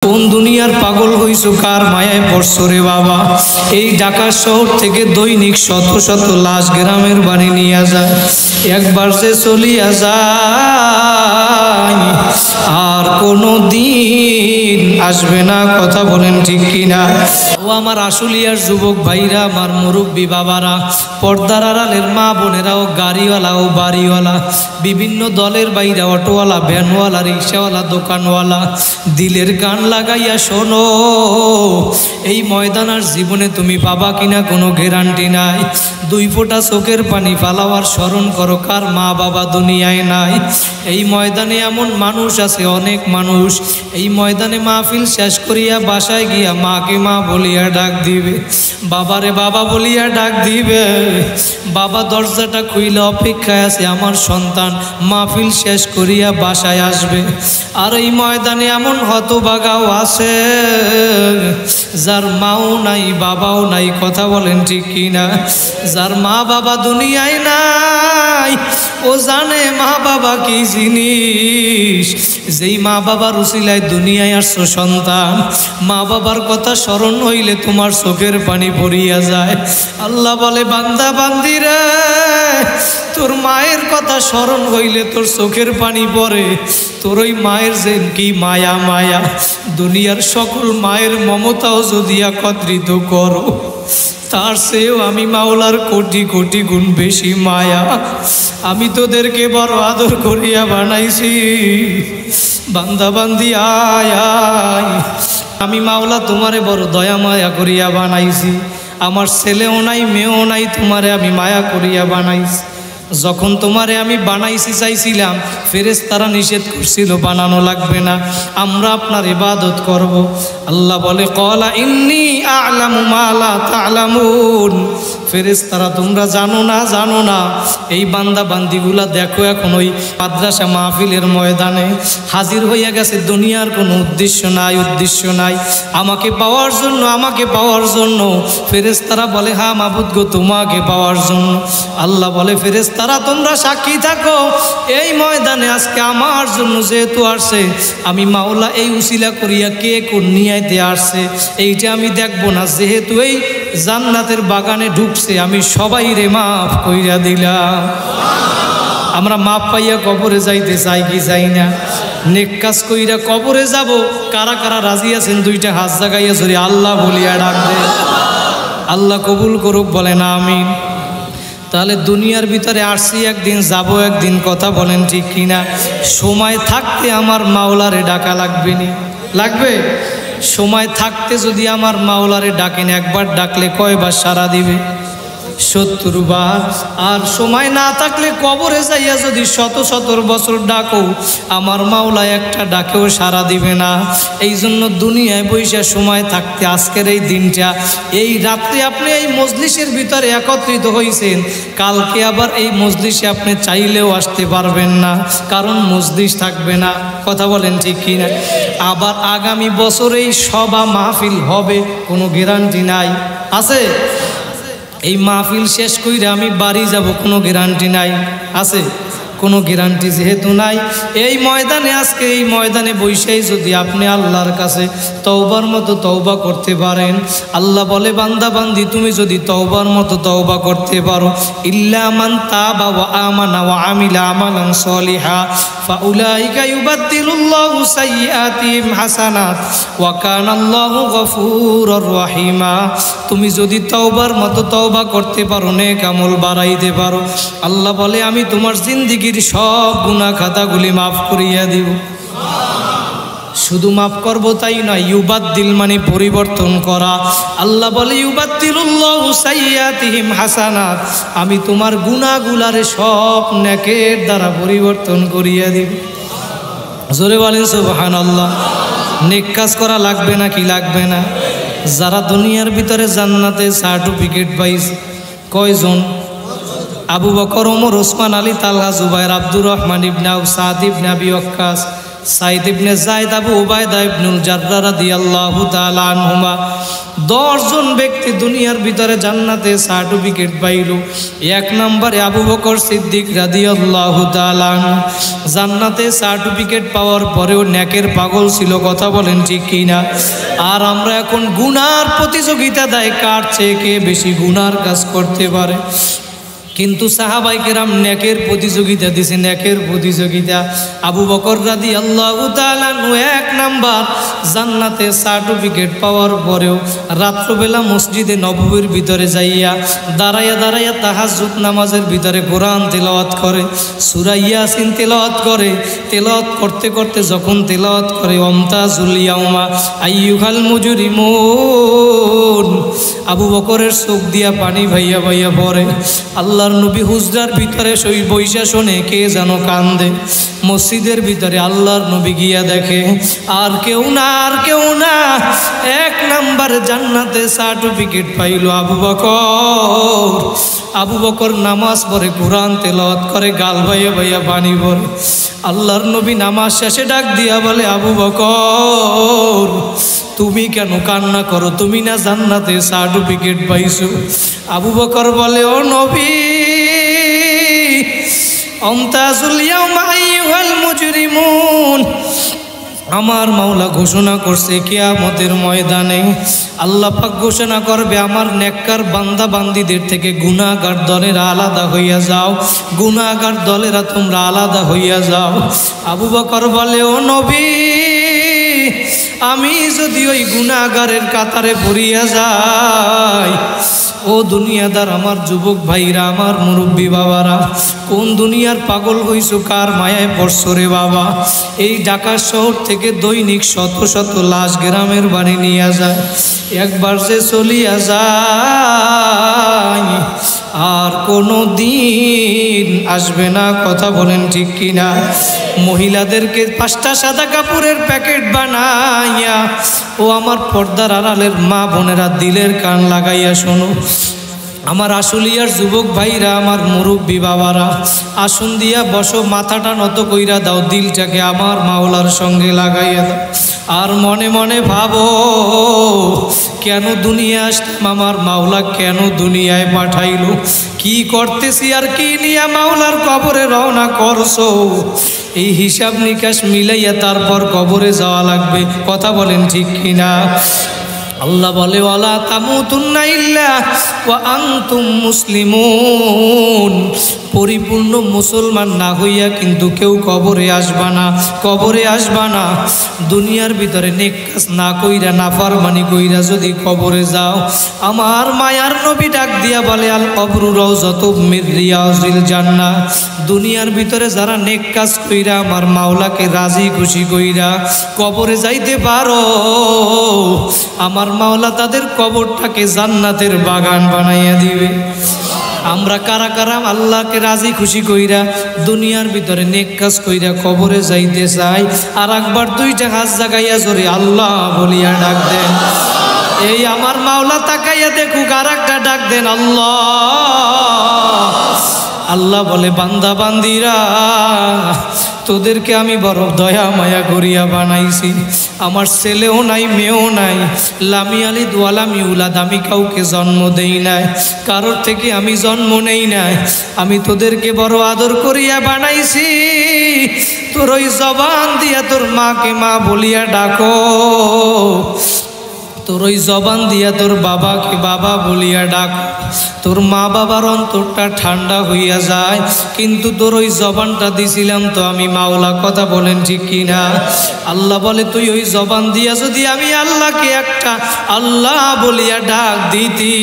কোন দুনিয়ার পাগল হইছো, কার মায়ায় পড়ছো রে বাবা। এই ঢাকা শহর থেকে দৈনিক শত শত লাশ গ্রামের বাড়ি নিয়ে যায়, একবার যে চলিয়া যায় আর কোনো দিন আসবে না। কথা বলেন ঠিক কিনা? ও আমার আশুলিয়ার যুবক ভাইরা, আমার মুরব্বী বাবারা, পর্দার আড়ালের মা বোনেরা, ও গাড়িওয়ালা ও বাড়িওয়ালা, বিভিন্ন দলের বাইরা, অটোওয়ালা, ভ্যানওয়ালা, রিক্সাওয়ালা, দোকানওয়ালা, দিলের গান লাগাইয়া শোনো। এই ময়দানার জীবনে তুমি পাবা কিনা কোনো গ্যারান্টি নাই। দুই ফোঁটা চোখের পানি ফালাওয়ার স্মরণ করো, কার মা বাবা দুনিয়ায় নাই। এই ময়দানে এমন মানুষ আছে, অনেক মানুষ এই ময়দানে মাহফিল শেষ করিয়া বাসায় গিয়া মাকে মা বলিয়া ডাক দিবে, বাবারে বাবা বলিয়া ডাক দিবে। বাবা দরজাটা খুইলে অপেক্ষায় আছে, আমার সন্তান মাহফিল শেষ করিয়া বাসায় আসবে। আর এই ময়দানে এমন হতভাগাও আছে যার মাও নাই বাবাও নাই। কথা বলেন ঠিক কিনা? যার মা বাবা দুনিয়ায় নাই, ও জানে মা বাবা কি জিনিস। যেই মা বাবার উসিলায় দুনিয়ায় আসছো সন্তান, মা বাবার কথা স্মরণ হইলে তোমার চোখের পানি পড়িয়া যায়। আল্লাহ বলে, বান্দা বান্দিরে, তোর মায়ের কথা স্মরণ হইলে তোর চোখের পানি পড়ে। তোর ওই মায়ের যে কি মায়া, মায়া দুনিয়ার সকল মায়ের মমতাও যদি একত্রিত করো, তার চেয়েও আমি মাওলার কোটি কোটি গুণ বেশি মায়া। আমি তোদেরকে বড় আদর করিয়া বানাইছি, বান্দা বান্দি আয় আয়। আমি মাওলা তোমারে বড় দয়া মায়া করিয়া বানাইছি। আমার ছেলেও নাই মেয়েও নাই, তোমারে আমি মায়া করিয়া বানাইছি। যখন তোমারে আমি বানাইছি চাইছিলাম, ফেরেশতারা নিষেধ করছিল বানানো লাগবে না, আমরা আপনার ইবাদত করব। আল্লাহ বলে, ক্বালা ইন্নী আ'লামু মা লা তা'লামুন। ফেরেশতারা তোমরা জানো না। এই বান্দা বান্দিগুলা দেখো এখন ওই মাদ্রাসা মাহফিলের ময়দানে হাজির হইয়া গেছে। দুনিয়ার কোনো উদ্দেশ্য নাই, আমাকে পাওয়ার জন্য। ফেরেশতারা বলে, হ্যাঁ মাবুদ গো, তোমাকে পাওয়ার জন্য। আল্লাহ বলে, ফেরেশতারা তোমরা সাক্ষী থাকো, এই ময়দানে আজকে আমার জন্য যেহেতু আসছে, আমি মাওলা এই উসিলা করিয়া কে কোন নিয়াইতে আসছে এইটা আমি দেখবো না। যেহেতু এই জান্নাতের বাগানে ঢুকছে, আমি সবাই রে মাফ কইরা দিলাম। আমরা মাপ পাইয়া কবরে যাইতে চাই কি চাই না? নেক কাজ কইরা কবরে যাব, কারা কারা রাজি আছেন? দুইটা হাত জাগাইয়া ধরে আল্লাহ বলিয়া ডাকবে। আল্লাহ কবুল করুক, বলেন আমিন। তাহলে দুনিয়ার ভিতরে আসছি একদিন, যাব একদিন। কথা বলেন ঠিক কিনা? সময় থাকতে আমার মাওলারে ডাকা লাগবে নি? লাগবে। সময় থাকতে যদি আমার মাওলারে ডাকেন, একবার ডাকলে কয়বার সাড়া দিবে? 70 বার। আর সময় না থাকলে কবরে যাইয়া যদি 100 বছর ডাকো, আমার মাওলা একটা ডাকেও সাড়া দিবে না। এই জন্য দুনিয়ায় বৈশা সময় থাকতে আজকের এই দিনটা, এই রাত্রে আপনি এই মজলিসের ভিতরে একত্রিত হয়েছেন, কালকে আবার এই মজলিসে আপনি চাইলেও আসতে পারবেন না, কারণ মজলিস থাকবে না। কথা বলেন ঠিক কি না? আবার আগামী বছরেই সভা মাহফিল হবে, কোনো গ্যারান্টি নাই। আছে? এই মাহফিল শেষ কইরা আমি বাড়ি যাব, কোনো গ্যারান্টি নাই। আছে? কোনো গ্যারান্টি যেহেতু নাই, এই ময়দানে আজকে এই ময়দানে বৈশাই যদি আপনি আল্লাহর কাছে তওবার মতো তওবা করতে পারেন, আল্লাহ বলে, বান্দা বান্দি তুমি যদি তওবার মতো তওবা করতে পারো, ইল্লা মান তাবা ওয়া আমানা ওয়া আমিলা আমালান সলিহা ফাউলাইকা ইউবাদদিলুল্লাহু সাইয়্যাতিহিম হাসানাত ওয়া কানাল্লাহু গফুরুর রহিমা। তুমি যদি তওবার মতো তওবা করতে পারো, নেক আমল বাড়াইতে পারো, আল্লাহ বলে আমি তোমার জিন্দেগি সব গুনাহ খাতাগুলি মাফ করিয়া দিব। শুধু মাফ করব তাই নয়, ইউবাদদিল মানে পরিবর্তন করা। আল্লাহ বলে, ইউবাদদিলুল্লাহু সাইয়্যাতিহিম হাসানাত, আমি তোমার গুনাহগুলারে সব নেকের দ্বারা পরিবর্তন করিয়া দিব। জোরে বলেন সুবহানাল্লাহ। নেক কাজ করা লাগবে না কি লাগবে না? যারা দুনিয়ার ভিতরে জান্নাতে সার্টিফিকেট পাইছে কয়জন? আবু বকর, ওমর, ওসমান, আলী, তালহা, জুবাইর, আব্দুর রহমান ইবনে আউফ, সাদ ইবনে আবি ওয়াক্কাস, সাইদ ইবনে যায়েদ আবু উবায়দা ইবনুল জাররাহ রাদিয়াল্লাহু তাআলা আনহুমা 10 জন ব্যক্তি দুনিয়ার ভিতরে জান্নাতে সার্টিফিকেট পাইল। 1 নম্বরে আবু বকর সিদ্দিক রাদিয়াল্লাহু তাআলা আনহু জান্নাতে সার্টিফিকেট পাওয়ার পরেও নেকের পাগল ছিল, কথা বলেন ঠিক কিনা? আর আমরা এখন গুনার প্রতিযোগিতা দেয় কার চেয়ে কে বেশি গুনার কাজ করতে পারে। কিন্তু সাহাবাই কেরাম নেকের প্রতিযোগিতা দিছে, নেকের প্রতিযোগিতা। আবু বকর রাদিয়াল্লাহু তাআলা আনহু 1 নাম্বার জান্নাতে সার্টিফিকেট পাওয়ার পরেও রাত্রবেলা মসজিদে নববীর ভিতরে যাইয়া দাঁড়াইয়া দাঁড়াইয়া তাহাজ্জুদ নামাজের ভিতরে কোরআন তেলাওয়াত করে, সূরা ইয়াসিন তেলাওয়াত করে। তেলাওয়াত করতে করতে যখন তেলাওয়াত করে ওমতাজুল ইয়াউমা আইয়ুহাল মুজরিমুন, আবু বকরের চোখ দিয়া পানি ভাইয়া ভাইয়া পড়ে। আল্লাহর নবী হুজরার ভিতরে সই বৈশা শোনে কে যেন কান্দে। মসজিদের ভিতরে আল্লাহর নবী গিয়া দেখে আর কেউ না, আর কেউ না, 1 নাম্বার জান্নাতে সার্টিফিকেট পাইল আবু বকর। আবু বকর নামাজ পড়ে, কোরআন তেলাওয়াত করে, গাল ভাইয়া ভাইয়া পানি পড়ে। আল্লাহর নবী নামাজ শেষে ডাক দিয়া বলে, আবু বকর তুমি কেন কান্না করো? তুমি না জান্নাতে সার্টিফিকেট পাইছো? আবু বকর বলে, ও নবী, ওমতাজুল ইয়াউমা আইয়ুহাল মুজরিমুন, আমার মাওলা ঘোষণা করছে কিয়ামতের ময়দানে আল্লাহ পাক ঘোষণা করবে আমার নেককার বান্দা বান্দীদের থেকে গুনাহগার দলেরা আলাদা হইয়া যাও, গুনাহগার দলেরা তোমরা আলাদা হইয়া যাও। আবু বকর বলে, ও নবী, আমি যদি ওই গুনাহগারের কাতারে পড়িয়া যাই, ও দুনিয়াদার আমার যুবক ভাইরা, আমার মুরব্বী বাবারা, কোন দুনিয়ার পাগল হইছো, কার মায়ায় পড়ছো রে বাবা? এই ঢাকা শহর থেকে দৈনিক শত শত লাশ গ্রামের বাড়ি নিয়ে যায়, একবার যে চলিয়া যায় আর কোনো দিন আসবে না, কথা বলেন ঠিক কিনা? মহিলাদেরকে 5টা সাদা কাপড়ের প্যাকেট বানাইয়া, ও আমার পর্দার আড়ালের মা বোনেরা দিলের কান লাগাইয়া শোনো, আমার আশুলিয়ার যুবক ভাইরা, আমার মুরব্বী বাবারা, আসুন দিয়া বসো, মাথাটা নত কইরা দাও, দিলটাকে আমার মাওলার সঙ্গে লাগাইয়া দাও। আর মনে মনে ভাবো, কেন দুনিয়া আসলাম, আমার মাওলা কেন দুনিয়ায় পাঠাইলো, কি করতেছি আর কি নিয়ে মাওলার কবরে রওনা করছো? এই হিসাব নিকাশ মিলাইয়া তারপর কবরে যাওয়া লাগবে, কথা বলেন ঠিক কিনা? আল্লাহ বলে, ওয়ালা তামুতুন্না ইল্লা ওয়া আনতুম মুসলিমুন, পরিপূর্ণ মুসলমান না হইয়া কিন্তু কেউ কবরে আসবা না, কবরে আসবা না। দুনিয়ার ভিতরে নেক কাজ না কইরা, নাফরমানি কইরা যদি কবরে যাও, আমার মায়ার নবী ডাক দিয়া বলে, আল কবরু রাউযাতুম মির রিয়াজিল জান্নাহ, দুনিয়ার ভিতরে যারা নেক কাজ কইরা আমার মাওলাকে রাজি খুশি কইরা কবরে যাইতে পারো, আমার মাওলা তাদের কবরটাকে জান্নাতের বাগান বানাইয়া দিবে। আমরা কারা কারা আল্লাহকে রাজি খুশি কইরা দুনিয়ার ভিতরে নেক কাজ কইরা কবরে যাইতে চাই? আর একবার 2টা হাত জাগাইয়া জোরে আল্লাহ বলিয়া ডাক দেন। এই আমার মাওলা তাকাইয়া দেখুক, আর একটা ডাক দেন আল্লাহ। আল্লাহ বলে, বান্দা বান্দিরা, তোদেরকে আমি বড় দয়া মায়া করিয়া বানাইছি, আমার ছেলেও নাই, মেয়েও নাই, লামি আলি দোয়ালামি উলাদ, আমি কাউকে জন্ম দেই নাই, কারোর থেকে আমি জন্ম নেই নাই, আমি তোদেরকে বড় আদর করিয়া বানাইছি। তোর ওই জবান দিয়া তোর মাকে মা বলিয়া ডাকো, তোর ওই জবান দিয়া তোর বাবাকে বাবা বলিয়া ডাক, তোর মা বাবার অন্তরটা ঠান্ডা হইয়া যায়। কিন্তু তোর ওই জবানটা দিছিলাম তো আমি মাওলা, কথা বলেন ঠিক কিনা? আল্লাহ বলে, তুই ওই জবান দিয়া যদি আমি আল্লাহকে একটা আল্লাহ বলিয়া ডাক দিতি,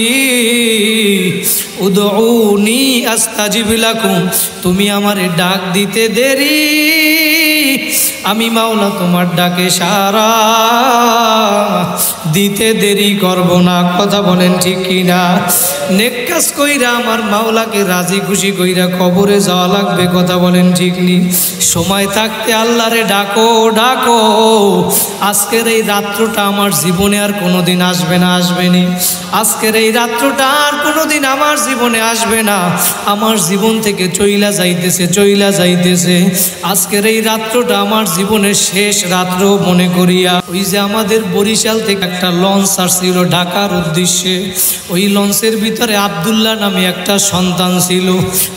উদউনি আস্তাজিব লাকুম, তুমি আমারে ডাক দিতে দেরি, আমি মাওলা তোমার ডাকে সারা দিতে দেরি করব না, কথা বলেন ঠিক কিনা? নেক কাজ কইরা আমার মাওলাকে রাজি খুশি কইরা কবরে যাওয়া লাগবে, কথা বলেন ঠিক নি? সময় থাকতে আল্লাহরে ডাকো ডাকো। আজকের এই রাত্রটা আমার জীবনে আর কোনোদিন আসবে না, আসবেনি। আজকের এই রাত্রটা আর কোনোদিন আমার জীবনে আসবে না, আমার জীবন থেকে চইলা যাইতেছে, চইলা যাইতেছে। আজকের এই রাত্রটা আমার জীবনের শেষ রাত্র মনে করিয়া ওই যে আমাদের বরিশাল থেকে একটা লঞ্চ আসছিল ঢাকার উদ্দেশ্যে, ওই লঞ্চের ভিতরে আব্দুল্লাহ নামে একটা সন্তান ছিল।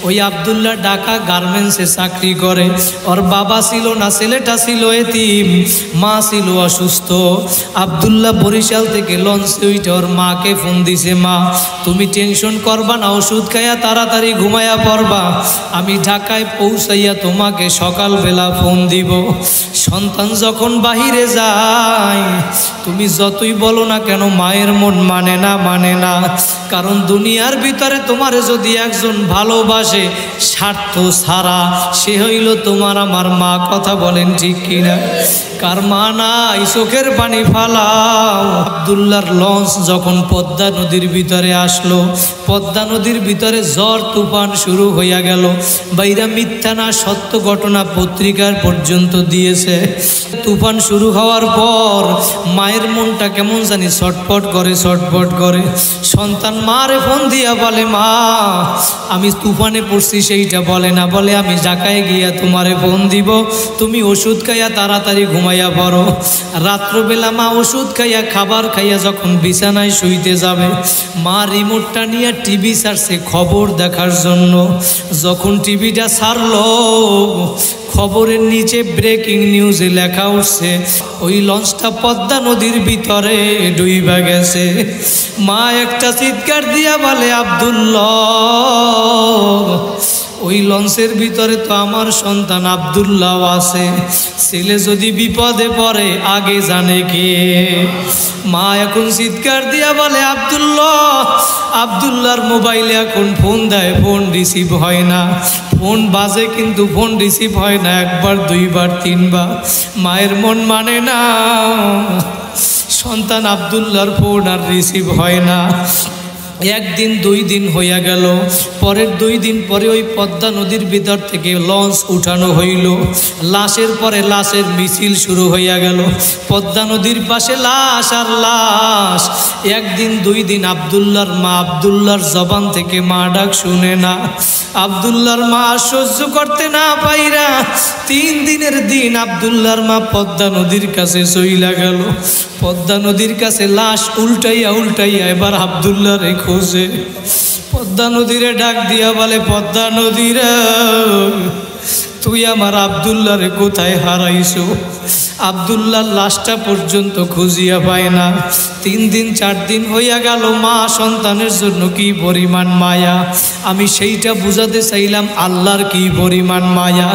ওই আব্দুল্লাহ ঢাকা গার্মেন্টসে চাকরি করে। ওর বাবা ছিল না, ছেলেটা ছিল এতিম, মা ছিল অসুস্থ। আব্দুল্লাহ বরিশাল থেকে লঞ্চে উঠে ওর মাকে ফোন দিছে, মা তুমি টেনশন করবা না, ওষুধ খাইয়া তাড়াতাড়ি ঘুমাইয়া পড়বা, আমি ঢাকায় পৌঁছাইয়া তোমাকে সকালবেলা ফোন দিব। সন্তান যখন বাহিরে যায়, তুমি যতই বলো না কেন মায়ের মন মানে না, মানে না। কারণ দুনিয়ার ভিতরে তোমার যদি একজন ভালোবাসে স্বার্থ ছাড়া, সে হইল তোমার আমার মা, কথা বলেন ঠিক কিনা? কার মা নাই চোখের পানি ফালাও। আব্দুল্লাহর লঞ্চ যখন পদ্মা নদীর ভিতরে আসলো, পদ্মা নদীর ভিতরে ঝড় তুফান শুরু হইয়া গেল। বাইরা মিথ্যা না সত্য ঘটনা পত্রিকার পর্যন্ত দিয়েছে। তুফান শুরু হওয়ার পর মায়ের মনটা কেমন জানি ছটফট করে, ছটফট করে। সন্তান মারে ফোন দিয়া বলে, মা আমি তুফানে পড়ছি, সেইটা বলে না, বলে আমি ঢাকায় গিয়া তোমারে ফোন দিব, তুমি ওষুধ খাইয়া তাড়াতাড়ি ঘুমাইয়া পড়ো। রাত্রবেলা মা ওষুধ খাইয়া খাবার খাইয়া যখন বিছানায় শুইতে যাবে, মা রিমোটটা নিয়ে টিভি ছাড়ছে খবর দেখার জন্য। যখন টিভিটা ছাড়লো, খবরের নিচে ব্রেকিং নিউজে লেখা উঠছে ওই লঞ্চটা পদ্মা নদীর ভিতরে ডুইবা গেছে। মা একটা চিৎকার দিয়া বলে, আব্দুল্লাহ ওই লঞ্চের ভিতরে তো আমার সন্তান আব্দুল্লাহ আছে, ছেলে যদি বিপদে পড়ে আগে জানে কে? মা এখন চিৎকার দিয়া বলে, আব্দুল্লাহ, আব্দুল্লাহর মোবাইলে এখন ফোন দেয়, ফোন রিসিভ হয় না। ফোন বাজে কিন্তু ফোন রিসিভ হয় না, একবার দুইবার তিনবার। মায়ের মন মানে না, সন্তান আব্দুল্লাহর ফোন আর রিসিভ হয় না। একদিন দুই দিন হইয়া গেল। পরের 2 দিন পরে ওই পদ্মা নদীর ভিতর থেকে লঞ্চ উঠানো হইল। লাশের পরে লাশের মিছিল শুরু হইয়া গেল। পদ্মা নদীর পাশে লাশ আর লাশ। একদিন 2 দিন আব্দুল্লাহর মা, আব্দুল্লাহর জবান থেকে মা ডাক শুনে না। আব্দুল্লাহর মা সহ্য করতে না পাইরা 3 দিনের দিন আব্দুল্লাহর মা পদ্মা নদীর কাছে চইলা গেল। পদ্মা নদীর কাছে লাশ উল্টাইয়া উল্টাইয়া এবার আব্দুল্লাহর খোঁজে। পদ্মা নদীরে ডাক দিয়া বলে, পদ্মা নদীরে তুই আমার আব্দুল্লাহরে কোথায় হারাইছো? আব্দুল্লাহর লাশটা পর্যন্ত খুঁজিয়া পায় না। 3 দিন 4 দিন হইয়া গেল। মা সন্তানের জন্য কি পরিমাণ মায়া, আমি সেইটা বুঝাতে চাইলাম আল্লাহর কি পরিমাণ মায়া।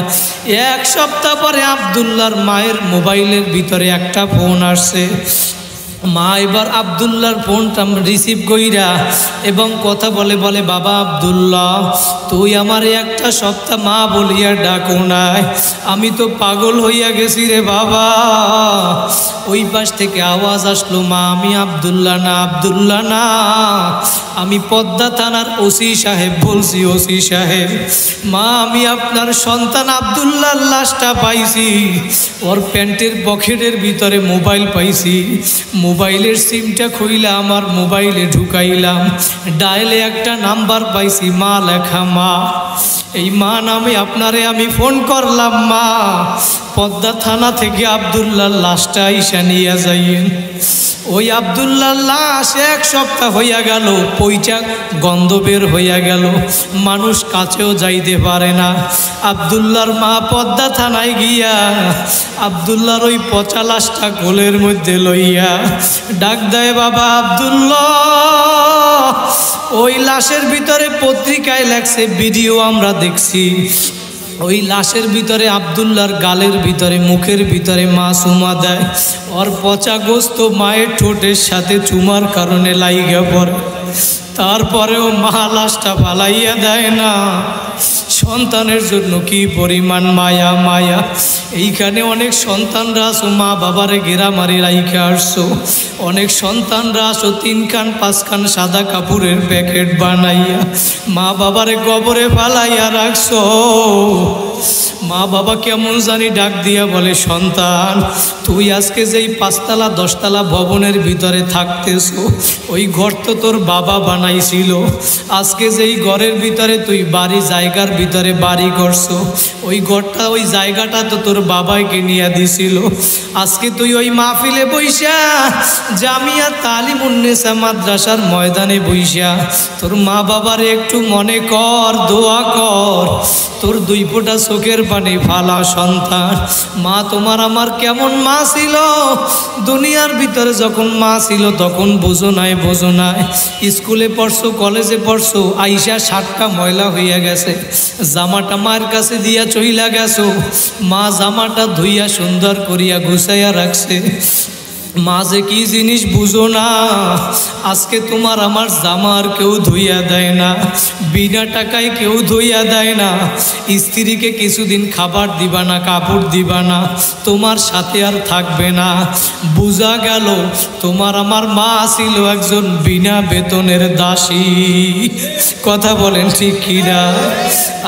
1 সপ্তাহ পরে আব্দুল্লাহর মায়ের মোবাইলের ভিতরে একটা ফোন আসছে। মা এবার আব্দুল্লাহর ফোনটা রিসিভ কইরা এবং কথা বলে, বলে বাবা আব্দুল্লাহ, তুই আমার 1 সপ্তাহ মা বলিয়া ডাকো নাই, আমি তো পাগল হইয়া গেছি রে বাবা। ওই পাশ থেকে আওয়াজ আসলো, মা আমি আব্দুল্লাহ না, আব্দুল্লাহ না, আমি পদ্মা থানার ওসি সাহেব বলছি, ওসি সাহেব। মা আমি আপনার সন্তান আব্দুল্লাহর লাশটা পাইছি, ওর প্যান্টের পকেটের ভিতরে মোবাইল পাইছি, মোবাইলের সিমটা খুইলা আমার মোবাইলে ঢুকাইলাম, ডায়ালে একটা নাম্বার পাইছি মা লেখা। মা এই মা নামে আপনারে আমি ফোন করলাম, মা পদ্মা থানা থেকে আব্দুল্লাহর লাশটা আইসা নিয়ে যাইয়েন। ওই আব্দুল্লাহর লাশ 1 সপ্তাহ হইয়া গেল, পইচা গন্ধ বের হইয়া গেল, মানুষ কাছেও যাইতে পারে না। আব্দুল্লাহর মা পদ্মা থানায় গিয়া আব্দুল্লাহর ওই পচা লাশটা কোলের মধ্যে লইয়া ডাক দেয়, বাবা আব্দুল্লাহ। ওই লাশের ভিতরে পত্রিকায় লেখছে, ভিডিও আমরা দেখছি, ওই লাশের ভিতরে আব্দুল্লাহর গালের ভিতরে মুখের ভিতরে মা চুমা দেয়। ওর পচা গোস্ত মায়ের ঠোঁটের সাথে চুমার কারণে লাইগা পড়ে, তারপরেও মা লাশটা পালাইয়া দেয় না। সন্তানের জন্য কি পরিমাণ মায়া মায়া। এইখানে অনেক সন্তানরা আসো মা বাবারে গেরামারি রাইখে আসছো, অনেক সন্তানরা আসো 3 খান 5 খান সাদা কাপড়ের প্যাকেট বানাইয়া মা বাবারে কবরে ফালাইয়া রাখছো। মা বাবা কেমন জানি ডাক দিয়া বলে, সন্তান তুই আজকে যেই 5 তলা 10 তলা ভবনের ভিতরে থাকতেছো, ওই ঘর তো তোর বাবা বানাইছিল। আজকে যেই ঘরের ভিতরে তুই বাড়ি জায়গার ভিতরে বাড়ি করছো, ওই ঘরটা ওই জায়গাটা তো তোর বাবাইকে নিয়ে দিছিল। আজকে তুই ওই মাহফিলে বইসা জামিয়া তালিমুন্নেসা মাদ্রাসার ময়দানে বইসা তোর মা বাবারে একটু মনে কর, দোয়া কর, তোর 2 ফোঁটা চোখের পানি ফালা। সন্তান মা তোমার আমার কেমন মা ছিল, দুনিয়ার ভিতরে যখন মা ছিল তখন বোঝো নাই, বোঝো নাই। স্কুলে পড়ছো, কলেজে পড়ছো, আইসা 7টা ময়লা হইয়া গেছে, জামাটা মায়ের কাছে দিয়া চইলা গেছো, মা জামাটা ধুইয়া সুন্দর করিয়া গুছাইয়া রাখছে। মা যে কি জিনিস বুঝো না, আজকে তোমার আমার জামার কেউ ধুইয়া দেয় না, বিনা টাকায় কেউ ধুইয়া দেয় না। স্ত্রীকে কিছুদিন খাবার দিবা না, কাপড় দিবা না, তোমার সাথে আর থাকবে না। বুঝা গেল তোমার আমার মা ছিল একজন বিনা বেতনের দাসী। কথা বলেন ঠিক কিনা?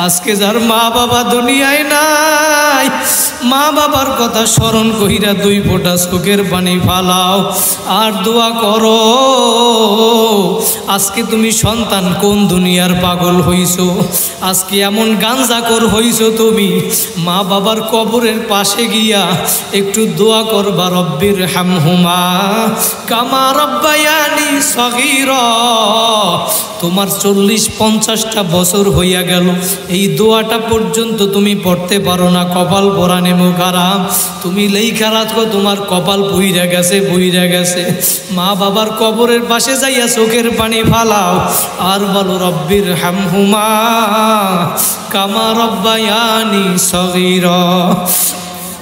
আজকে যার মা বাবা দুনিয়ায় নাই, মা বাবার কথা স্মরণ কইরা 2 ফোঁটা চোখের পানি ফালাও আর দোয়া করো। আজকে তুমি সন্তান কোন দুনিয়ার পাগল হইছো, আজকে এমন গাঞ্জাখোর হইছো তুমি, মা বাবার কবরের পাশে গিয়া একটু দোয়া করবা, রব্বির হামহুমা কামা রব্বায়ানি সগীরা। তোমার 40-50টা বছর হইয়া গেল, এই দোয়াটা পর্যন্ত তুমি পড়তে পারো না। কপাল পরানে মুখারাম, তুমি লেখা রাখো তোমার কপাল বইরা গেছে, বইরা গেছে। মা বাবার কবরের পাশে যাইয়া চোখের পানি ফালাও আর বলো, রব্বির হামহুমা কামা রব্বায়ানি সগীরা।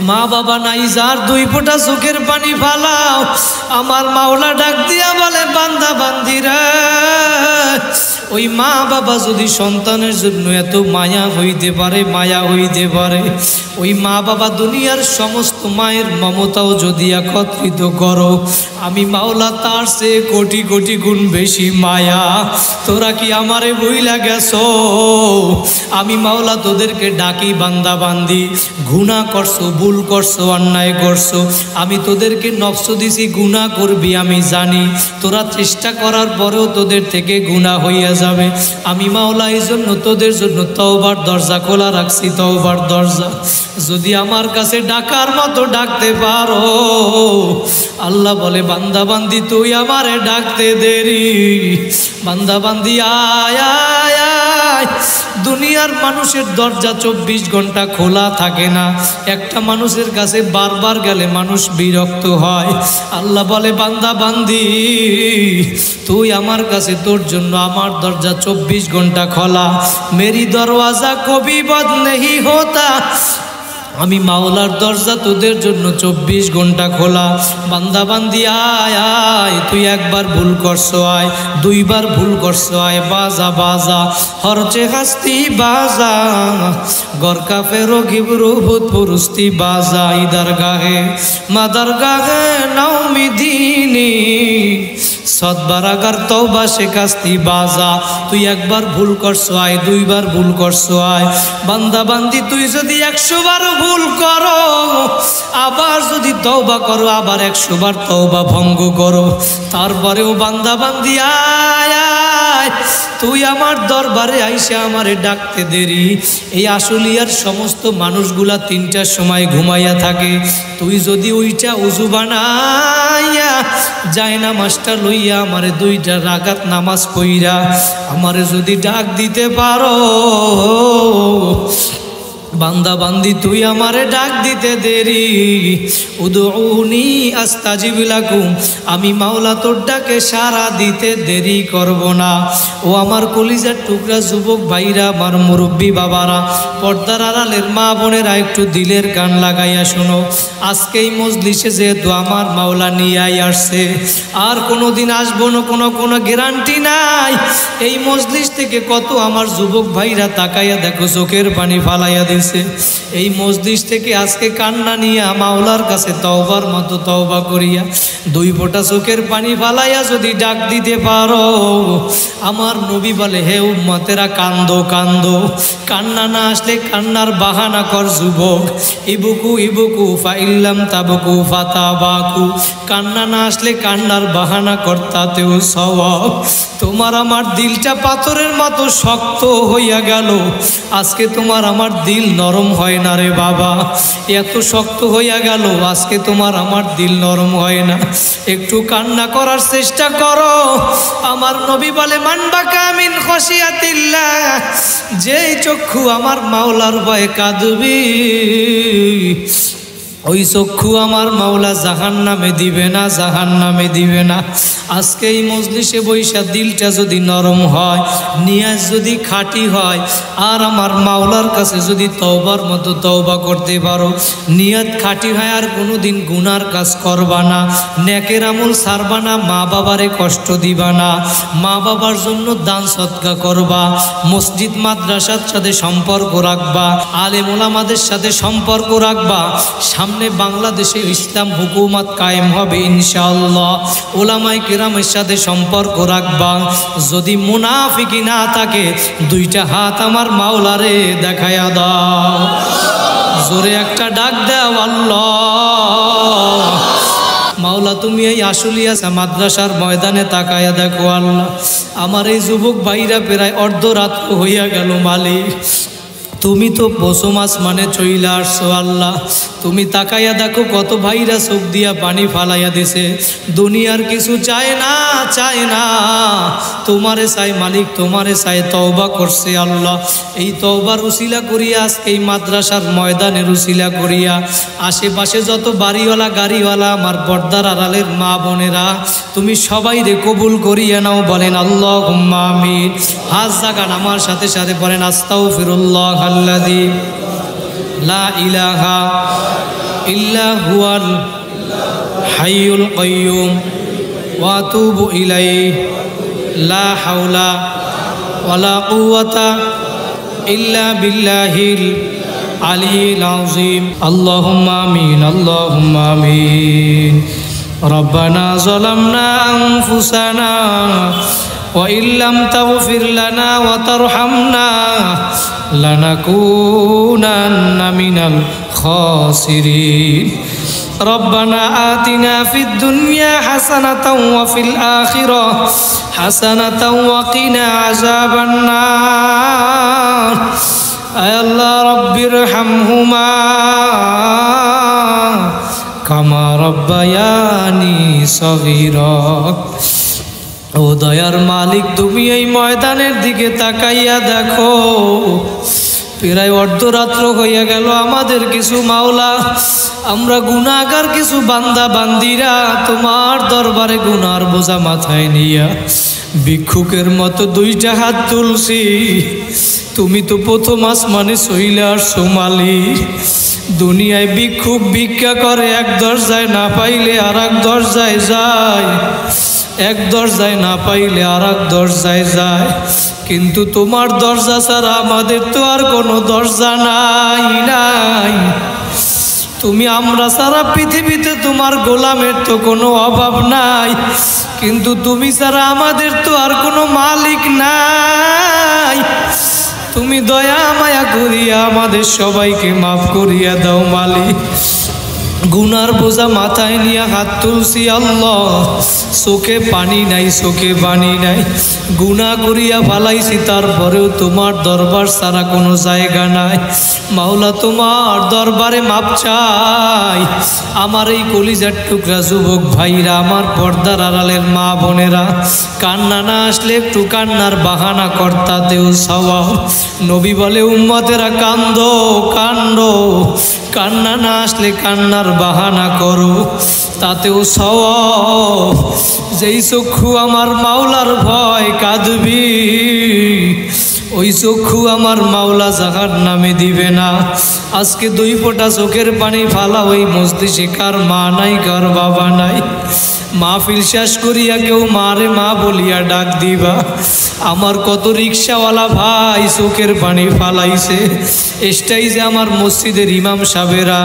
মা বাবা নাই যার 2 ফোঁটা চোখের পানি ফালাও। আমার মাওলা ডাক দিয়া বলে, বান্দা বান্দিরা, ওই মা বাবা যদি সন্তানের জন্য এত মায়া হইতে পারে, মায়া হইতে পারে, ওই মা বাবা দুনিয়ার সমস্ত মায়ের মমতাও যদি একত্রিত করো, আমি মাওলা তার চেয়ে কোটি কোটি গুণ বেশি মায়া। তোরা কি আমারে বইলা গেছো? আমি মাওলা তোদেরকে ডাকি, বান্দা বান্দি, গুনাহ করছো, ভুল করছো, অন্যায় করছো, আমি তোদেরকে নফস দিছি, গুনাহ করবি আমি জানি। তোরা চেষ্টা করার পরেও তোদের থেকে গুনাহ হইয়া যাবে। আমি মাওলা এই জন্য তোদের জন্য তওবার দরজা খোলা রাখছি, তওবার দরজা। যদি আমার কাছে ডাকার মতো ডাকতে পারো, আল্লাহ বলে, বান্দা বান্দি তুই আমারে ডাকতে দেরি, বান্দা বান্দি আয় আয় আয়। দুনিয়ার মানুষের দরজা 24 ঘন্টা খোলা থাকে না। একটা মানুষের কাছে বারবার গেলে মানুষ বিরক্ত হয়। আল্লাহ বলে, বান্দা বান্দি তুই আমার কাছে, তোর জন্য আমার দরজা 24 ঘন্টা খোলা। মেরি দরওয়াজা কবি বন্ধ নেহি হোতা, আমি মাওলার দরজা তোদের জন্য 24 ঘন্টা খোলা। বান্দা বান্দি আয় আয়, তুই একবার ভুল করছো আয়, 2 বার ভুল করছো আয়, বাজা বাজা হরচে হাস্তি বাজা, গরকা ফেরো গিবরু ভূত পুরুস্তি বাজা, ইদার গাহে মাদার গাহে নাউমিদিনী সদবারাগার তওবা শেখাস্তি বাজা। তুই একবার ভুল করছো আয়, 2 বার ভুল করছো আয়। বান্দা বান্দি তুই যদি 100 বার ভুল করো, আবার যদি তওবা করো, আবার 100 বার তওবা ভঙ্গ করো, তারপরেও বান্দা বান্দি আয় আয়, তুই আমার দরবারে আইসা আমারে ডাকতে দেরি। এই আশুলিয়ার সমস্ত মানুষগুলা 3টার সময় ঘুমাইয়া থাকে। তুই যদি ওইটা উজু বানাইয়া যায় না মাস্টার লইয়া আমারে 2টা রাকাত নামাজ পইরা আমারে যদি ডাক দিতে পারো, বান্দা বান্দি তুই আমারে ডাক দিতে দেরি, উদউনি আস্তাজিব লাকুম, আমি মাওলা তোর ডাকে সাড়া দিতে দেরি করব না। ও আমার কলিজার টুকরা যুবক ভাইরা, আমার মুরব্বী বাবারা, পর্দার আড়ালের মা বোনেরা, একটু দিলের কান লাগাইয়া শোনো। আজকে এই মজলিসে যেহেতু আমার মাওলা নিয়ে আসছে, আর কোনোদিন আসবো না, কোনো গ্যারান্টি নাই। এই মজলিস থেকে কত আমার যুবক ভাইরা তাকাইয়া দেখো চোখের পানি ফালাইয়া দিছে। এই মজলিস থেকে আজকে কান্না নিয়ে মাওলার কাছে তওবার মতো তওবা করিয়া 2 ফোঁটা চোখের পানি ফালাইয়া যদি ডাক দিতে পারো, আমার নবী বলে হে উম্মতেরা কান্দো কান্দো, কান্না না আসলে কান্নার বাহানা কর যুবক। ইবুকু ইবুকু ফাইল্লাম তাবকু ফাতাবাকু, কান্না না আসলে কান্নার বাহানা কর, তাতেও সওয়াব। তোমার আমার দিলটা পাথরের মতো শক্ত হইয়া গেল, আজকে তোমার আমার দিল নরম হয় না রে বাবা, এত শক্ত হইয়া গেল, আজকে তোমার আমার দিল নরম হয় না। একটু কান্না করার চেষ্টা করো। আমার নবী বলে মান বাকা মিন খশিয়াতিল্লাহ, যেই চক্ষু আমার মাওলার ভয়ে কাঁদবি, ওই চক্ষু আমার মাওলা জাহান্নামে দিবে না, জাহান্নামে দিবে না। আজকে এই মজলিসে বৈশা দিলটা যদি নরম হয়, নিয়াজ যদি খাঁটি হয়, আর আমার মাওলার কাছে যদি তওবার মতো তওবা করতে পারো, নিয়ত খাঁটি হয়, আর কোনোদিন গুনার কাজ করবা না, নেকের আমল ছাড়বা না, মা বাবারে কষ্ট দিবা না, মা বাবার জন্য দান সদকা করবা, মসজিদ মাদ্রাসার সাথে সম্পর্ক রাখবা, আলেম ওলামাদের সাথে সম্পর্ক রাখবা। সামনে বাংলাদেশে ইসলাম হুকুমত কায়েম হবে ইনশাআল্লাহ। ওলামায়ে কেরামের সাথে সম্পর্ক রাখবা। যদি মুনাফিকি না থাকে, 2টা হাত আমার মাওলারে দেখায়া দাও, জোরে একটা ডাক দাও আল্লাহ। মাওলা তুমি এই আশুলিয়া মাদ্রাসার ময়দানে তাকায়া দেখো আল্লাহ, আমার এই যুবক ভাইরা প্রায় অর্ধরাত্র হইয়া গেল মালিক, তুমি তো পশম আসমানে চইলা আসছো আল্লাহ। তুমি তাকাইয়া দেখো কত ভাইরা চোখ দিয়া পানি ফালাইয়া দিছে, দুনিয়ার কিছু চায় না, চায় না, তোমারে চাই মালিক, তোমারে চাই, তওবা করছে আল্লাহ। এই তওবার উসিলা করিয়া আজকে এই মাদ্রাসার ময়দানের উসিলা করিয়া আশেপাশে যত বাড়িওয়ালা গাড়িওয়ালা আমার পর্দার আড়ালের মা বোনেরা, তুমি সবাই রে কবুল করিয়া নাও, বলেন আল্লাহুম্মা আমিন। হাত জাগান আমার সাথে সাথে বলেন আস্তাগফিরুল্লাহ আল্লাযী লা ইলাহা ইল্লা হুয়াল হাইয়ুল কাইয়্যুম ওয়া আতুবু ইলাইহি লা হাওলা ওয়ালা কুওয়াতা ইল্লা বিল্লাহিল আলিয়্যিল আযীম। আল্লাহুম্মা আমিন, আল্লাহুম্মা আমিন। রব্বানা যালামনা আনফুসানা ওয়া ইল্লাম তাগফির লানা ওয়া তারহামনা লানাকুনান্না মিনাল খাসিরিন। রব্বানা আতিনা ফিদ দুনিয়া হাসানাতাও ওয়া ফিল আখিরাহ হাসানাতাও ওয়া কিনা আযাবান নার। আয় আল্লাহ রব্বিরহামহুমা কামা রব্বায়ানি সগীরা। ও দয়ার মালিক, তুমি এই ময়দানের দিকে তাকাইয়া দেখো, প্রায় অর্ধরাত্র হইয়া গেল, আমাদের কিছু মাওলা, আমরা গুনাহগার কিছু বান্দা বান্দিরা তোমার দরবারে গুনার বোঝা মাথায় নিয়া ভিক্ষুকের মতো 2টা হাত তুলছি। তুমি তো প্রথম আসমানে চইলা আসছো মালিক। দুনিয়ায় ভিক্ষুক ভিক্ষা করে, এক দরজায় না পাইলে আর এক দরজায় যায়, এক দরজায় না পাইলে আর এক দরজায় যায়, কিন্তু তোমার দরজা ছাড়া আমাদের তো আর কোনো দরজা নাই নাই। তুমি আমরা সারা পৃথিবীতে তোমার গোলামের তো কোনো অভাব নাই, কিন্তু তুমি ছাড়া আমাদের তো আর কোনো মালিক নাই। তুমি দয়া মায়া করিয়া আমাদের সবাইকে মাফ করিয়া দাও মালিক। গুনার বোঝা মাথায় নিয়ে হাত তুলছি আল্লাহ, চোখে পানি নাই, চোখে পানি নাই, গুনাহ করিয়া ফালাইছি, তারপরেও তোমার দরবার ছাড়া কোনো জায়গা নাই। মাওলা তোমার দরবারে মাপ চাই। আমার এই কলিজার টুকরা যুবক ভাইরা, আমার পর্দার আড়ালের মা বোনেরা, কান্না না আসলে একটু কান্নার বাহানা কর্তাতেও সওয়াব। নবী বলে উম্মতেরা কান্দো কান্দো, কান্না না আসলে কান্নার বাহানা করো, তাতেও সওয়াব। যেই চক্ষু আমার মাওলার ভয় কাঁদবি, ওই চক্ষু আমার মাওলা জাহান্নামে দিবে না। আজকে 2 ফোঁটা চোখের পানি ফালা ওই মজলিসে কার মা নাই, কার বাবা নাই। মাহফিল শেষ করিয়া কেউ মারে মা বলিয়া ডাক দিবা। আমার কত রিক্সাওয়ালা ভাই চোখের পানি ফালাইছে, স্টেজে আমার মসজিদের ইমাম সাহেবেরা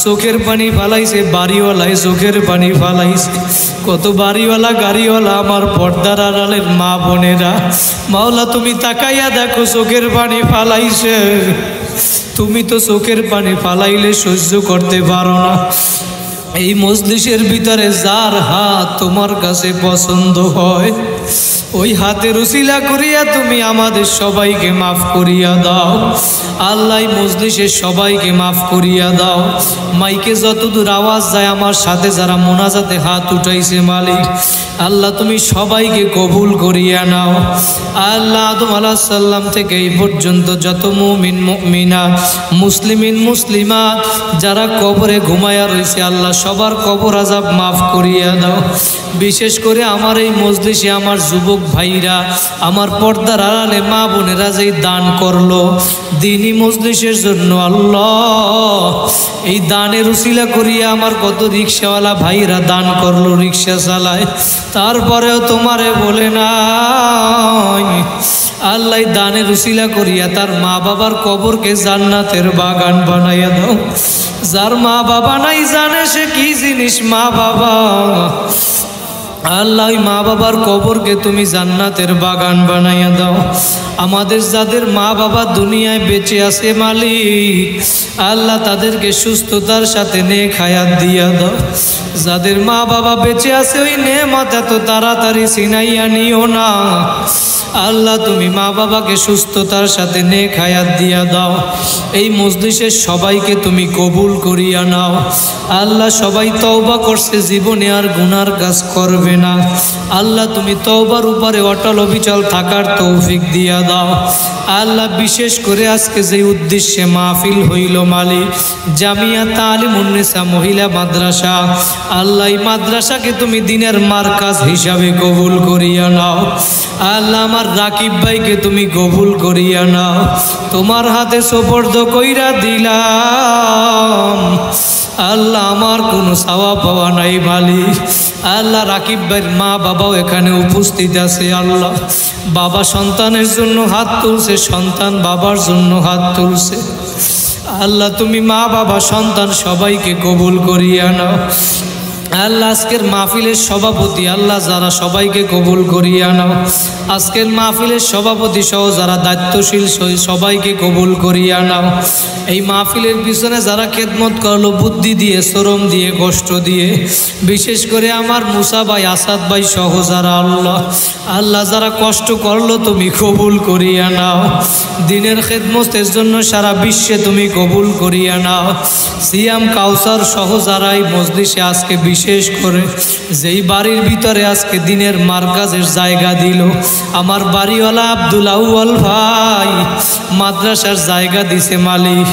চোখের পানি ফালাইছে, বাড়িওয়ালায় চোখের পানি ফালাইছে, কত বাড়িওয়ালা গাড়িওয়ালা আমার পর্দার আড়ালের মা বোনেরা। মাওলা তুমি তাকাইয়া দেখো, চোখের পানি ফালাইছে। তুমি তো চোখের পানি ফালাইলে সহ্য করতে পারো না। এই মজলিসের ভিতরে যার হাত তোমার কাছে পছন্দ হয়, ওই হাতের উসিলা করিয়া তুমি আমাদের সবাইকে মাফ করিয়া দাও আল্লাহ। মজলিসের সবাইকে মাফ করিয়া দাও। মাইকে যতদূর আওয়াজ যায় আমার সাথে যারা মোনাজাতে হাত উঠাইছে মালিক আল্লাহ তুমি সবাইকে কবুল করিয়া নাও আল্লাহ। আদম আলাইহিস সালাম থেকে এই পর্যন্ত যত মুমিন মুমিনা, মুসলিমিন মুসলিমাত যারা কবরে ঘুমায়া রয়েছে আল্লাহ সবার কবর আযাব মাফ করিয়া দাও। বিশেষ করে আমার এই মজলিসে আমার যুবক ভাইরা, আমার পর্দার আড়ালে মা বোনেরা যেই দান করলো দ্বীনি মজলিসের জন্য আল্লাহ, এই দানের উসিলা করিয়া আমার কত রিক্সাওয়ালা ভাইরা দান করলো, রিক্সা চালায়, তারপরেও তোমারে বলে নাই আল্লাহ দানের উসিলা করিয়া তার মা বাবার কবরকে জান্নাতের বাগান বানাইয়া দাও। যার মা বাবা নাই জানে সে কি জিনিস মা বাবা আল্লাহ, মা বাবার কবরকে তুমি জান্নাতের বাগান বানাইয়া দাও। আমাদের যাদের মা বাবা দুনিয়ায় বেঁচে আছে মালিক আল্লাহ তাদেরকে সুস্থতার সাথে নেক হায়াত দিয়া দাও। যাদের মা বাবা বেঁচে আছে ওই নেয়ামত এত তাড়াতাড়ি ছিনাইয়া নিও না আল্লাহ, তুমি মা বাবাকে সুস্থতার সাথে নেক হায়াত দিয়া দাও। এই মজলিসের সবাইকে তুমি কবুল করিয়া নাও আল্লাহ। সবাই তওবা করছে, জীবনে আর গুনার কাজ করবে না আল্লাহ, তুমি তওবার উপরে অটল অবিচল থাকার তৌফিক দিয়া দাও আল্লাহ। বিশেষ করে আজকে যে উদ্দেশ্যে মাহফিল হইল মালিক, জামিয়া তালিমুন্নেসা মহিলা মাদ্রাসা আল্লাহ, এই মাদ্রাসাকে তুমি দিনের মারকাজ হিসাবে কবুল করিয়া নাও আল্লাহ। আমার রাকিব ভাইকে তুমি কবুল করিয়া নাও, তোমার হাতে সুপর্দ কইরা দিলাম আল্লাহ। আমার কোনো চাওয়া পাওয়া নাই মালিক আল্লাহ। রাকিব ভাইয়ের মা বাবাও এখানে উপস্থিত আছে আল্লাহ। বাবা সন্তানের জন্য হাত তুলছে, সন্তান বাবার জন্য হাত তুলছে আল্লাহ। তুমি মা বাবা সন্তান সবাইকে কবুল করিয়া নাও আল্লাহ। আজকের মাহফিলের সভাপতি আল্লাহ যারা সবাইকে কবুল করিয়া নাও। আজকের মাহফিলের সভাপতি সহ যারা দায়িত্বশীল সবাইকে কবুল করিয়া নাও। এই মাহফিলের পিছনে যারা খেদমত করলো বুদ্ধি দিয়ে, শ্রম দিয়ে, কষ্ট দিয়ে, বিশেষ করে আমার মুসা ভাই, আসাদ ভাই সহ যারা আল্লাহ আল্লাহ যারা কষ্ট করলো তুমি কবুল করিয়া নাও। দিনের খেদমতের জন্য সারা বিশ্বে তুমি কবুল করিয়া নাও। সিয়াম কাউসার সহ যারা এই মজলিসে আজকে বিশেষ করে যেই বাড়ির ভিতরে আজকে দিনের মারকাজের জায়গা দিল, আমার বাড়িওয়ালা আব্দুল আউয়াল ভাই মাদ্রাসার জায়গা দিছে মালিক।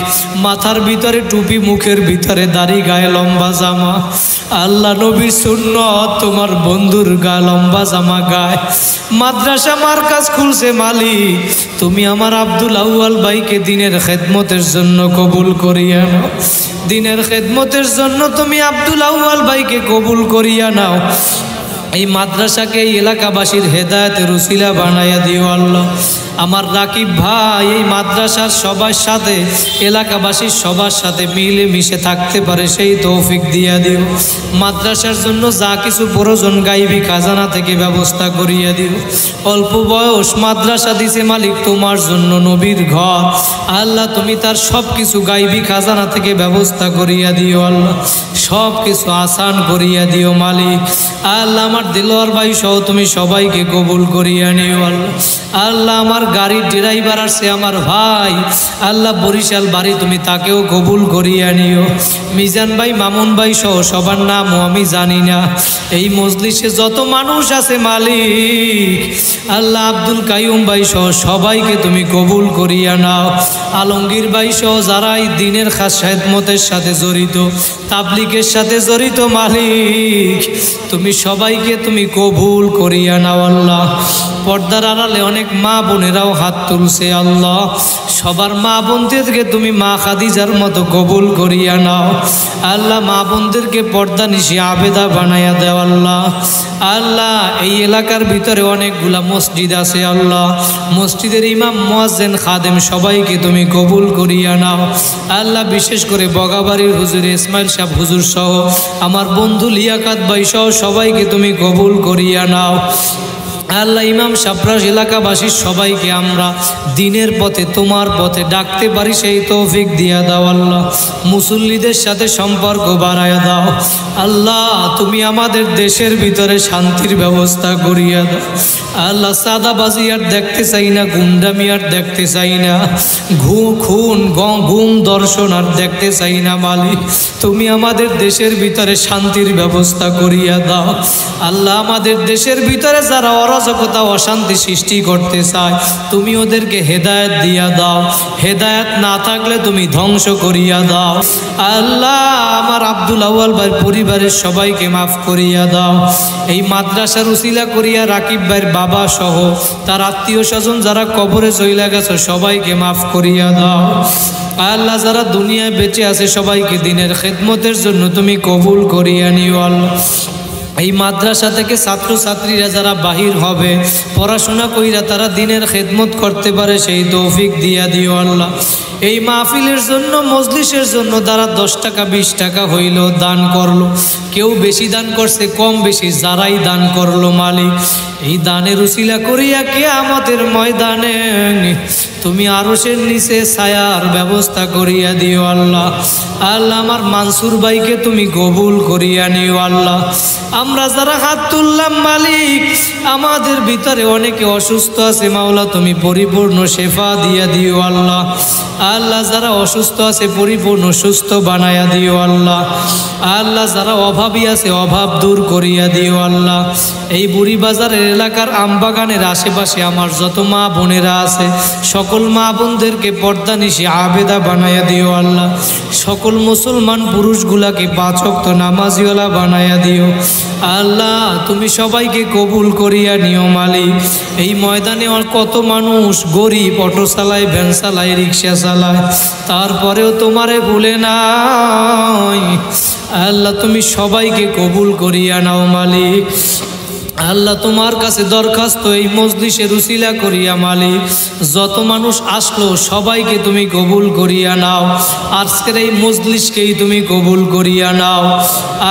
মাথার ভিতরে টুপি, মুখের ভিতরে দাড়ি, গায়ে লম্বা জামা আল্লাহ নবীর সুন্নত, তোমার বন্ধুর গায়ে লম্বা জামা গায়ে মাদ্রাসা মারকাজ খুলছে মালিক। তুমি আমার আব্দুল আউয়াল ভাইকে দিনের খেদমতের জন্য কবুল করিয়া নাও। দিনের খেদমতের জন্য তুমি আব্দুল আউয়াল ভাইকে কবুল করিয়া নাও। এই মাদ্রাসাকে এই এলাকাবাসীর হেদায়েতের উসিলা বানাইয়া দিও আল্লাহ। আমার রাকিব ভাই এই মাদ্রাসার সবার সাথে এলাকাবাসীর সবার সাথে মিলে মিশে থাকতে পারে সেই তৌফিক দিয়া দিও। মাদ্রাসার জন্য যা কিছু প্রয়োজন গাইবি খাজানা থেকে ব্যবস্থা করিয়া দিও। অল্প বয়স মাদ্রাসা দিছে মালিক তোমার জন্য, নবীর ঘর আল্লাহ, তুমি তার সব কিছু গাইবি খাজানা থেকে ব্যবস্থা করিয়া দিও আল্লাহ, সব কিছু আসান করিয়া দিও মালিক। আল্লাহ আমার দিলওয়ার ভাই সহ তুমি সবাইকে কবুল করিয়া নিও আল্লাহ। আল্লাহ আমার গাড়ির ড্রাইভার আসছে আমার ভাই, আল্লাহ বরিশাল বাড়ি, তুমি তাকেও কবুল করিয়া নিও। মিজান ভাই, মামুন ভাই সহ সবার নামও আমি জানি না। এই মজলিসে যত মানুষ আছে মালিক আল্লাহ, আব্দুল কাইয়ুম ভাই সহ সবাইকে তুমি কবুল করিয়া নাও। আলমগীর ভাই সহ যারা এই দিনের খাস খেদমতের সাথে জড়িত, তাবলিগের সাথে জড়িত মালিক, তুমি সবাইকে তুমি কবুল করিয়া নাও আল্লাহ। পর্দার আড়ালে অনেক মা বোনেরাও হাত তুলছে আল্লাহ, সবার মা বোনদেরকে তুমি মা খাদিজার মতো কবুল করিয়া নাও আল্লাহ। মা বোনদেরকে পর্দা নিশি আবেদা বানাইয়া দেও আল্লাহ। আল্লাহ এই এলাকার ভিতরে অনেকগুলা মসজিদ আছে আল্লাহ, মসজিদের ইমাম, মুয়াজ্জিন, খাদেম সবাইকে তুমি কবুল করিয়া নাও আল্লাহ। বিশেষ করে বগাবাড়ির হুজুর ইসমাইল সাহেব হুজুর সহ আমার বন্ধু লিয়াকাত ভাই সহ সবাইকে তুমি কবুল করিয়া নাও আল্লাহ। ইমাম সাপ্রাস এলাকাবাসীর সবাইকে আমরা দিনের পথে তোমার পথে ডাকতে পারি সেই তৌফিক দিয়া দাও আল্লাহ। মুসল্লিদের সাথে সম্পর্ক বাড়ায়া দাও আল্লাহ। তুমি আমাদের দেশের ভিতরে শান্তির ব্যবস্থা করিয়া দাও আল্লাহ। সাদাবাজি আর দেখতে চাই না, গুন্ডামি আর দেখতে চাই না, খুন গুম দর্শন আর দেখতে চাই না মালিক। তুমি আমাদের দেশের ভিতরে শান্তির ব্যবস্থা করিয়া দাও আল্লাহ। আমাদের দেশের ভিতরে যারা অরাজকতা অশান্তি সৃষ্টি করতে চায় তুমি ওদেরকে হেদায়েত দিয়া দাও, হেদায়েত না থাকলে তুমি ধ্বংস করিয়া দাও আল্লাহ। আমার আব্দুল আউয়াল ভাইয়ের পরিবারের সবাইকে মাফ করিয়া দাও। এই মাদ্রাসার উসিলা করিয়া রাকিব ভাইয়ের বাবা সহ তার আত্মীয় স্বজন যারা কবরে চইলা গেছে সবাইকে মাফ করিয়া দাও আল্লাহ। যারা দুনিয়ায় বেঁচে আছে সবাইকে দিনের খেদমতের জন্য তুমি কবুল করিয়া নিও আল্লাহ। এই মাদ্রাসা থেকে ছাত্রছাত্রীরা যারা বাহির হবে পড়াশোনা কইরা তারা দিনের খেদমত করতে পারে সেই তৌফিক দিয়া দিও আল্লাহ। এই মাহফিলের জন্য, মজলিসের জন্য যারা 10 টাকা 20 টাকা হইল দান করলো, কেউ বেশি দান করছে, কম বেশি যারাই দান করলো মালিক, এই দানের উসিলা করিয়া কিয়ামতের ময়দানে তুমি আরশের নিচে ছায়ার ব্যবস্থা করিয়া দিও আল্লাহ। আল্লাহ আমার মানসুর ভাইকে তুমি কবুল করিয়া নিও আল্লাহ। আমরা যারা হাত তুললাম মালিক, আমাদের ভিতরে অনেকে অসুস্থ আছে মাওলা, তুমি পরিপূর্ণ শেফা দিয়া দিও আল্লাহ। আল্লাহ যারা অসুস্থ আছে পরিপূর্ণ সুস্থ বানায়া দিও আল্লাহ। আল্লাহ যারা অভাবী আছে অভাব দূর করিয়া দিও আল্লাহ। এই বুড়ি বাজারের এলাকার আমবাগানের আশেপাশে আমার যত মা বোনেরা আছে সকল মা বোনদেরকে পর্দা নিশি আবেদা বানায়া দিও আল্লাহ। সকল মুসলমান পুরুষগুলাকে 5 ওয়াক্ত নামাজিওয়ালা বানায়া দিও আল্লাহ। তুমি সবাইকে কবুল করিয়া নিও মালিক। এই ময়দানে কত মানুষ গরিব, অটো চালায়, ভ্যান চালায়, রিক্সা চালায়, তারপরেও তোমারে ভুলে নাই আল্লাহ। তুমি সবাইকে কবুল করিয়া নাও মালিক। আল্লাহ তোমার কাছে দরখাস্ত এই মজলিসের উসিলা করিয়া মালিক, যত মানুষ আসলো সবাইকে তুমি কবুল করিয়া নাও। আজকের এই মজলিসকেই তুমি কবুল করিয়া নাও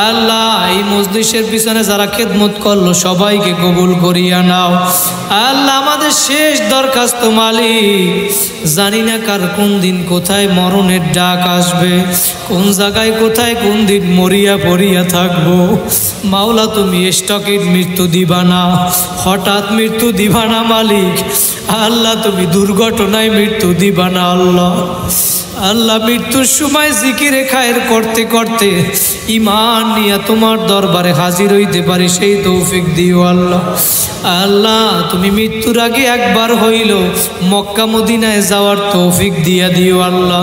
আল্লাহ। এই মজলিসের পিছনে যারা খেদমত করলো সবাইকে কবুল করিয়া নাও আল্লাহ। আমাদের শেষ দরখাস্ত মালিক, জানি না কার কোন দিন কোথায় মরণের ডাক আসবে, কোন জায়গায় কোথায় কোন দিন মরিয়া পড়িয়া থাকবো মাওলা। তুমি স্টকের মৃত্যু দিবা না, হঠাৎ মৃত্যু দিবা না মালিক। আল্লাহ তুমি দুর্ঘটনায় মৃত্যু দিবা না আল্লাহ। আল্লাহ মৃত্যুর সময় জিকিরে খায়ের করতে করতে ঈমান নিয়ে তোমার দরবারে হাজির হইতে পারি সেই তৌফিক দিও আল্লাহ। আল্লাহ তুমি মৃত্যুর আগে একবার হইল মক্কা মদিনায় যাওয়ার তৌফিক দিয়া দিও আল্লাহ।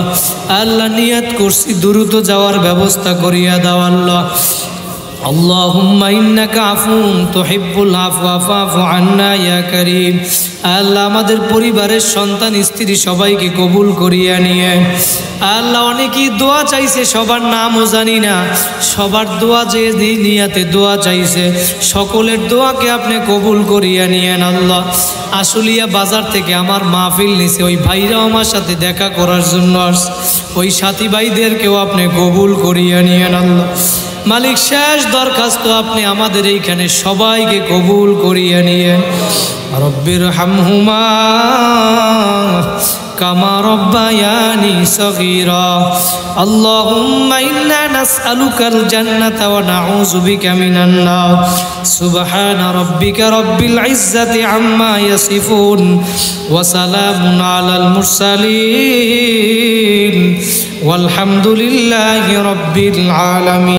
আল্লাহ নিয়াত করছি দ্রুত যাওয়ার ব্যবস্থা করিয়া দাও আল্লাহ। اللهم إنك عفو تحب العفو فاعف عنا يا كريم আল্লাহ আমাদের পরিবারের সন্তান স্ত্রী সবাইকে কবুল করিয়া নিয়ে আল্লাহ অনেকেই দোয়া চাইছে সবার নামও জানি না সবার দোয়া যে নিয়াতে দোয়া চাইছে সকলের দোয়াকে আপনি কবুল করিয়া নিয়েন আল্লাহ আশুলিয়া বাজার থেকে আমার মাহফিল নিছে ওই ভাইরাও আমার সাথে দেখা করার জন্য আসছে ওই সাথী ভাইদেরকেও আপনি কবুল করিয়া নিয়েন আল্লাহ মালিক শেষ দরখাস্ত আপনি আমাদের এইখানে সবাইকে কবুল করিয়া নিয়েন রব্বির হামহুমা কামা রব্বায়ানি সগীরা আল্লাহুম্মা ইন্না নাসআলুকাল জান্নাতা ওয়া নাউযু বিকা মিনান নার সুবহানা রাব্বিকা রাব্বিল ইজ্জাতি আম্মা ইয়াসিফুন ওয়া সালামুন আলাল মুরসালিন ওয়ালহামদুলিল্লাহি রাব্বিল আলামিন।